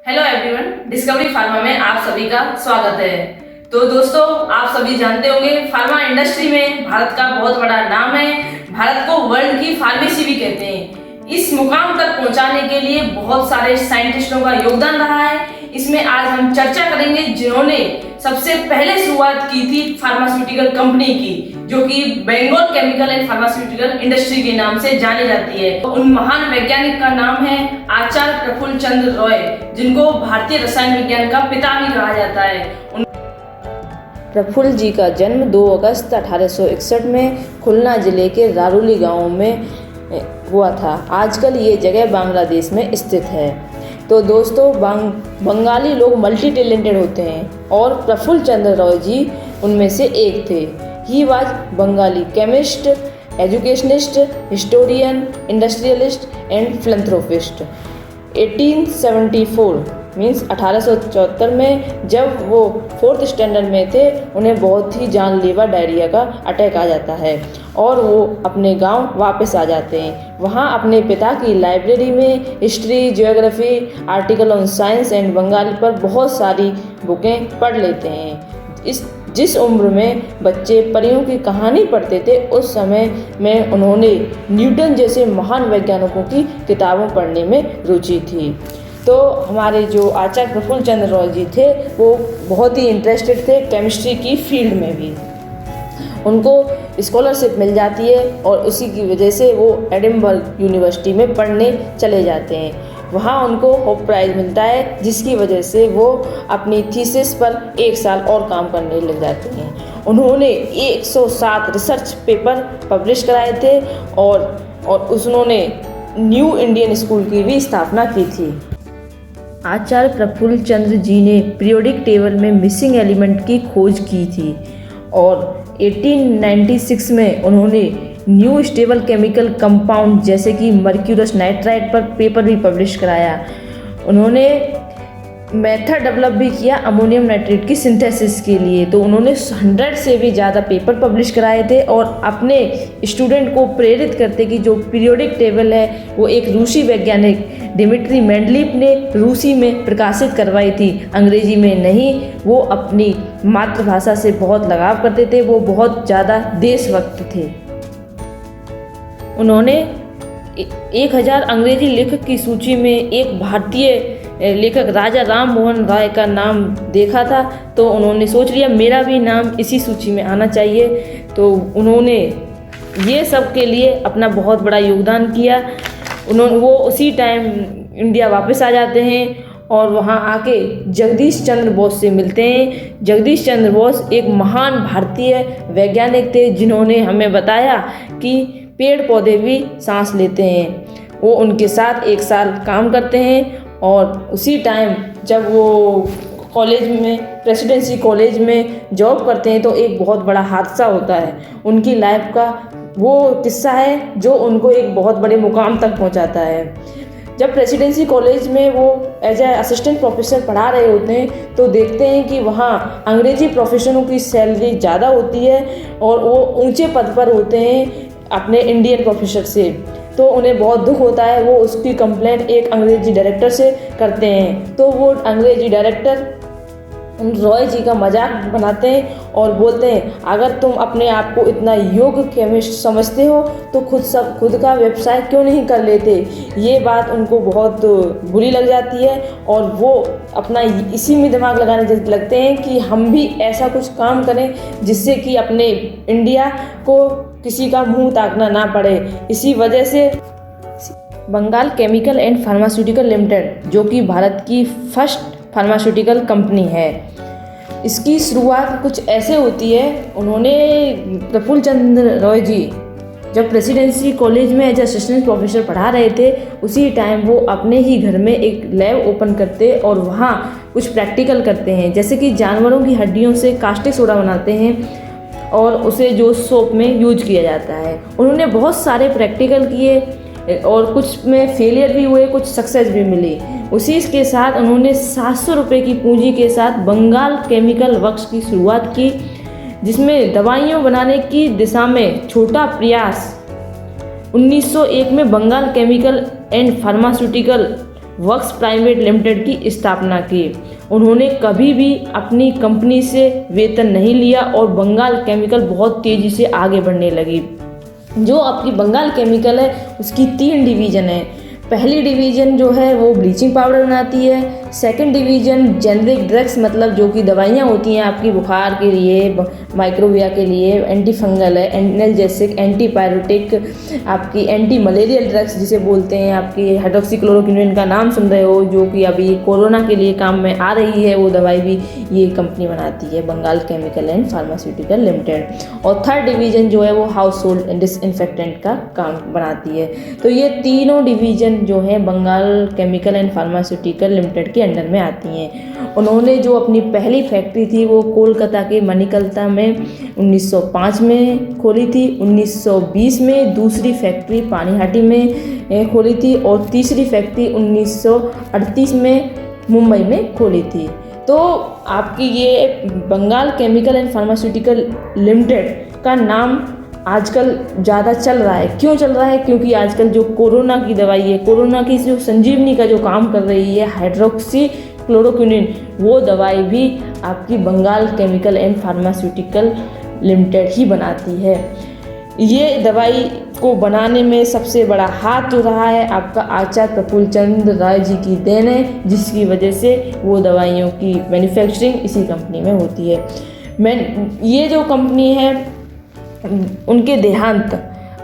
Hello everyone, discovery pharma में आप सभी का स्वागत है। तो दोस्तों, आप सभी जानते होंगे फार्मा इंडस्ट्री में भारत का बहुत बड़ा नाम है। भारत को वर्ल्ड की फार्मेसी भी कहते हैं। इस मुकाम तक पहुंचाने के लिए बहुत सारे साइंटिस्टों का योगदान रहा है। इसमें आज हम चर्चा करेंगे जिन्होंने सबसे पहले शुरुआत की थी फार्मास्यूटिकल कंपनी की, जो कि Bengal chemical and pharmaceutical industry के नाम से जानी जाती है। उन महान वैज्ञानिक का नाम है आचार्य प्रफुल्ल चंद्र रॉय, जिनको भारतीय रसायन विज्ञान का पिता भी कहा जाता है। प्रफुल्ल जी का जन्म 2 अगस्त 1861 में खुलना जिले के रारूली गांव में हुआ था। आजकल ये जगह बांग्लादेश में स्थित है। तो दोस्तों, बंगाली लोग मल्टी टैलेंटेड होते हैं और प्रफुल्ल चंद्र रॉय जी उनमें से एक थे। He was Bengali chemist, educationist, historian, industrialist and philanthropist. 1874 means 1874 में जब वो 4th स्टैंडर्ड में थे, उन्हें बहुत ही जानलेवा डायरिया का अटैक आ जाता है और वो अपने गांव वापस आ जाते हैं। वहाँ अपने पिता की लाइब्रेरी में history, geography, article on science and Bengali पर बहुत सारी बुकें पढ़ लेते हैं। जिस उम्र में बच्चे परियों की कहानी पढ़ते थे, उस समय में उन्होंने न्यूटन जैसे महान वैज्ञानिकों की किताबों पढ़ने में रुचि थी। तो हमारे जो आचार्य प्रफुल्ल चंद्र रॉय जी थे, वो बहुत ही इंटरेस्टेड थे केमिस्ट्री की फील्ड में भी। उनको स्कॉलरशिप मिल जाती है और उसी की वजह से वो एडिनबर्ग यूनिवर्सिटी में पढ़ने चले जाते हैं। वहाँ उनको होप प्राइज़ मिलता है, जिसकी वजह से वो अपनी थीसिस पर 1 साल और काम करने लग जाते हैं। उन्होंने 107 रिसर्च पेपर पब्लिश कराए थे और उन्होंने न्यू इंडियन स्कूल की भी स्थापना की थी। आचार्य प्रफुल्ल चंद्र जी ने पीरियोडिक टेबल में मिसिंग एलिमेंट की खोज की थी और 1896 में उन्होंने न्यू स्टेबल केमिकल कंपाउंड जैसे कि मर्क्यूरस नाइट्राइड पर पेपर भी पब्लिश कराया। उन्होंने मेथड डेवलप भी किया अमोनियम नाइट्रेट की सिंथेसिस के लिए। तो उन्होंने 100 से भी ज़्यादा पेपर पब्लिश कराए थे और अपने स्टूडेंट को प्रेरित करते कि जो पीरियोडिक टेबल है वो एक रूसी वैज्ञानिक डिमिट्री मेंडलीफ ने रूसी में प्रकाशित करवाई थी, अंग्रेजी में नहीं। वो अपनी मातृभाषा से बहुत लगाव करते थे, वो बहुत ज़्यादा देशभक्त थे। उन्होंने 1000 अंग्रेजी लेखक की सूची में एक भारतीय लेखक राजा राम मोहन राय का नाम देखा था, तो उन्होंने सोच लिया मेरा भी नाम इसी सूची में आना चाहिए। तो उन्होंने ये सब के लिए अपना बहुत बड़ा योगदान किया। वो उसी टाइम इंडिया वापस आ जाते हैं और वहाँ आके जगदीश चंद्र बोस से मिलते हैं। जगदीश चंद्र बोस एक महान भारतीय वैज्ञानिक थे, जिन्होंने हमें बताया कि पेड़ पौधे भी सांस लेते हैं। वो उनके साथ 1 साल काम करते हैं और उसी टाइम जब वो कॉलेज में प्रेसिडेंसी कॉलेज में जॉब करते हैं, तो एक बहुत बड़ा हादसा होता है। उनकी लाइफ का वो किस्सा है जो उनको एक बहुत बड़े मुकाम तक पहुंचाता है। जब प्रेसिडेंसी कॉलेज में वो एज ए असिस्टेंट प्रोफेसर पढ़ा रहे होते हैं, तो देखते हैं कि वहाँ अंग्रेजी प्रोफेसरों की सैलरी ज़्यादा होती है और वो ऊंचे पद पर होते हैं अपने इंडियन प्रोफेसर से। तो उन्हें बहुत दुख होता है। वो उसकी कंप्लेंट एक अंग्रेजी डायरेक्टर से करते हैं। तो वो अंग्रेजी डायरेक्टर रॉय जी का मजाक बनाते हैं और बोलते हैं, अगर तुम अपने आप को इतना योग्य केमिस्ट समझते हो तो खुद का व्यवसाय क्यों नहीं कर लेते। ये बात उनको बहुत बुरी लग जाती है और वो अपना इसी में दिमाग लगाने लगते हैं कि हम भी ऐसा कुछ काम करें जिससे कि अपने इंडिया को किसी का मुंह ताकना ना पड़े। इसी वजह से Bengal chemical and pharmaceutical limited, जो कि भारत की फर्स्ट फार्मास्यूटिकल कंपनी है, इसकी शुरुआत कुछ ऐसे होती है। उन्होंने प्रफुल्ल चंद्र रॉय जी जब प्रेसिडेंसी कॉलेज में एज असिस्टेंट प्रोफेसर पढ़ा रहे थे, उसी टाइम वो अपने ही घर में एक लैब ओपन करते और वहाँ कुछ प्रैक्टिकल करते हैं, जैसे कि जानवरों की हड्डियों से कास्टिक सोडा बनाते हैं और उसे जो सोप में यूज किया जाता है। उन्होंने बहुत सारे प्रैक्टिकल किए और कुछ में फेलियर भी हुए, कुछ सक्सेस भी मिली। उसी के साथ उन्होंने 700 रुपये की पूंजी के साथ बंगाल केमिकल वर्क्स की शुरुआत की, जिसमें दवाइयों बनाने की दिशा में छोटा प्रयास 1901 में Bengal chemical and pharmaceutical works private limited की स्थापना की। उन्होंने कभी भी अपनी कंपनी से वेतन नहीं लिया और बंगाल केमिकल बहुत तेज़ी से आगे बढ़ने लगी। जो आपकी बंगाल केमिकल है उसकी 3 डिवीज़न है। पहली डिवीज़न जो है वो ब्लीचिंग पाउडर बनाती है। सेकंड डिवीज़न जेनरिक ड्रग्स, मतलब जो कि दवाइयाँ होती हैं आपकी बुखार के लिए, माइक्रोबिया के लिए, एंटी फंगल है, एनाल्जेसिक, एंटीपायरेटिक, आपकी एंटी मलेरियल ड्रग्स जिसे बोलते हैं, आपकी हाइड्रोक्सीक्लोरोक्विनिन का नाम सुन रहे हो, जो कि अभी कोरोना के लिए काम में आ रही है, वो दवाई भी ये कंपनी बनाती है, Bengal chemical and pharmaceutical limited. और थर्ड डिवीज़न जो है वो हाउस होल्ड डिसइंफेक्टेंट का काम बनाती है। तो ये तीनों डिवीज़न जो है Bengal chemical and pharmaceutical limited के अंडर में आती हैं। उन्होंने जो अपनी पहली फैक्ट्री थी वो कोलकाता के मणिकल्ता में 1905 में खोली थी। 1920 में दूसरी फैक्ट्री पानीहाटी में खोली थी और तीसरी फैक्ट्री 1938 में मुंबई में खोली थी। तो आपकी ये Bengal chemical and pharmaceutical limited का नाम आजकल ज़्यादा चल रहा है। क्यों चल रहा है? क्योंकि आजकल जो कोरोना की दवाई है, कोरोना की जो संजीवनी का जो काम कर रही है हाइड्रोक्सीक्लोरोक्विनिन, वो दवाई भी आपकी Bengal chemical and pharmaceutical limited ही बनाती है। ये दवाई को बनाने में सबसे बड़ा हाथ तो रहा है आपका आचार्य प्रफुल्ल चंद्र राय जी की देन है, जिसकी वजह से वो दवाइयों की मैन्युफैक्चरिंग इसी कंपनी में होती है। ये जो कंपनी है उनके देहांत,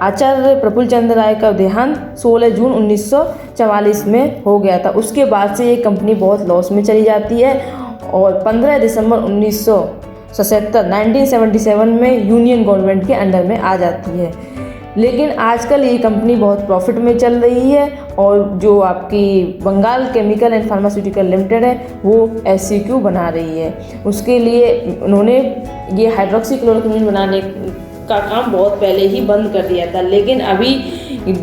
आचार्य प्रफुल्ल चंद्र राय का देहांत 16 जून 1944 में हो गया था। उसके बाद से ये कंपनी बहुत लॉस में चली जाती है और 15 दिसंबर 1977 में यूनियन गवर्नमेंट के अंडर में आ जाती है। लेकिन आजकल ये कंपनी बहुत प्रॉफिट में चल रही है और जो आपकी Bengal chemical and pharmaceutical limited है वो SCQ बना रही है। उसके लिए उन्होंने ये हाइड्रोक्सीक्लोरोक्विनिन बनाने का काम बहुत पहले ही बंद कर दिया था, लेकिन अभी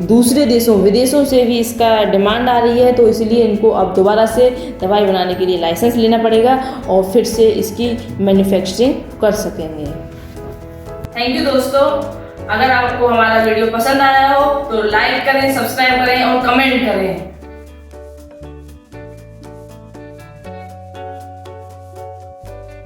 दूसरे देशों विदेशों से भी इसका डिमांड आ रही है, तो इसलिए इनको अब दोबारा से दवाई बनाने के लिए लाइसेंस लेना पड़ेगा और फिर से इसकी मैन्युफैक्चरिंग कर सकेंगे। थैंक यू दोस्तों। अगर आपको हमारा वीडियो पसंद आया हो तो लाइक करें, सब्सक्राइब करें और कमेंट करें।